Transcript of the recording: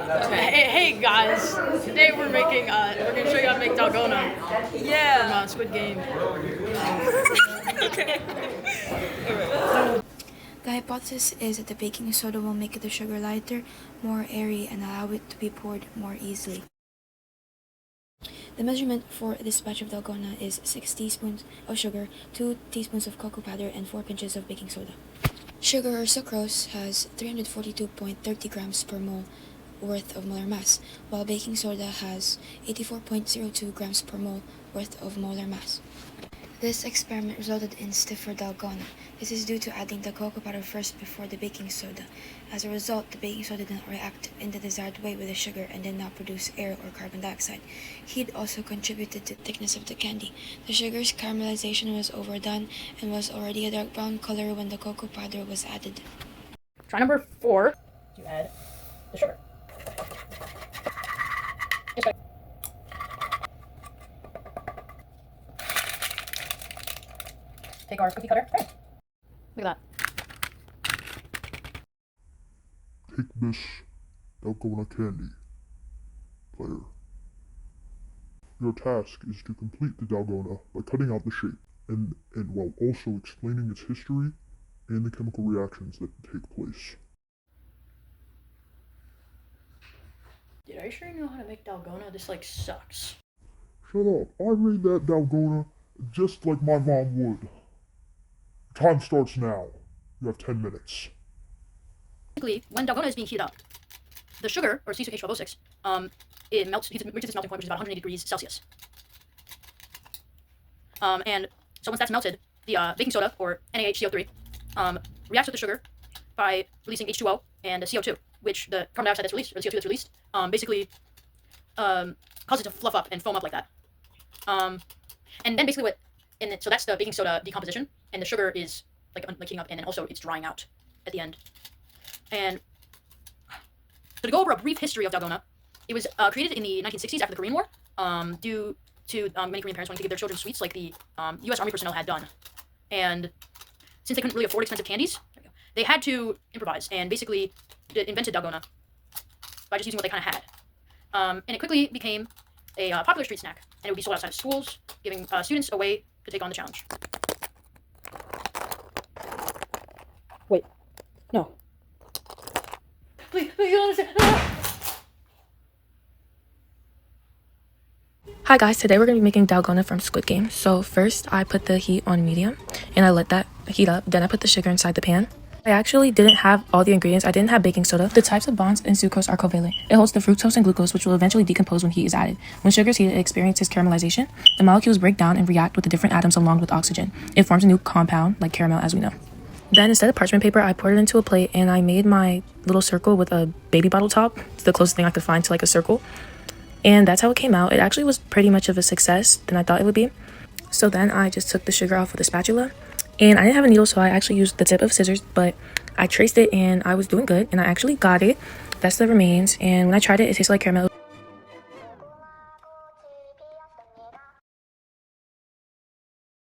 Hey guys, today we're gonna show you how to make Dalgona from Squid Game. The hypothesis is that the baking soda will make the sugar lighter, more airy, and allow it to be poured more easily. The measurement for this batch of Dalgona is 6 teaspoons of sugar, 2 teaspoons of cocoa powder, and 4 pinches of baking soda. Sugar or sucrose has 342.30 grams per mole worth of molar mass, while baking soda has 84.02 grams per mole worth of molar mass. This experiment resulted in stiffer Dalgona. This is due to adding the cocoa powder first before the baking soda. As a result, the baking soda did not react in the desired way with the sugar and did not produce air or carbon dioxide. Heat also contributed to the thickness of the candy. The sugar's caramelization was overdone and was already a dark brown color when the cocoa powder was added. Try number 4 to add the sugar. This way. Take our cookie cutter. Look at that. Take this Dalgona candy, player. Your task is to complete the Dalgona by cutting out the shape and while also explaining its history and the chemical reactions that take place. Dude, are you sure you know how to make Dalgona? This sucks. Shut up, I made that Dalgona just like my mom would. Time starts now. You have 10 minutes. Basically, when Dalgona is being heated up, the sugar, or C6H12O6, it melts, reaches its melting point, which is about 180 degrees Celsius. And so once that's melted, the baking soda, or NaHCO3, reacts with the sugar by releasing H2O and CO2, which the carbon dioxide that's released, or the CO2 that's released, basically causes it to fluff up and foam up like that. And then basically so that's the baking soda decomposition, and the sugar is like heating up, and then also it's drying out at the end. And so to go over a brief history of Dalgona, it was created in the 1960s after the Korean War, due to many Korean parents wanting to give their children sweets like the U.S. Army personnel had done. And since they couldn't really afford expensive candies, they had to improvise and basically invented Dalgona by just using what they kind of had. And it quickly became a popular street snack, and it would be sold outside of schools, giving students a way to take on the challenge. Wait, no. Please, you don't understand. Hi guys, today we're going to be making Dalgona from Squid Game. So first I put the heat on medium and I let that heat up. Then I put the sugar inside the pan. I actually didn't have all the ingredients. I didn't have baking soda. The types of bonds in sucrose are covalent. It holds the fructose and glucose, which will eventually decompose when heat is added. When sugar is heated, it experiences caramelization. The molecules break down and react with the different atoms along with oxygen. It forms a new compound, like caramel as we know. Then instead of parchment paper, I poured it into a plate and I made my little circle with a baby bottle top. It's the closest thing I could find to like a circle. And that's how it came out. It actually was pretty much of a success than I thought it would be. So then I just took the sugar off with a spatula. And I didn't have a needle, so I actually used the tip of scissors, but I traced it and I was doing good and I actually got it. That's the remains. And when I tried it, it tasted like caramel.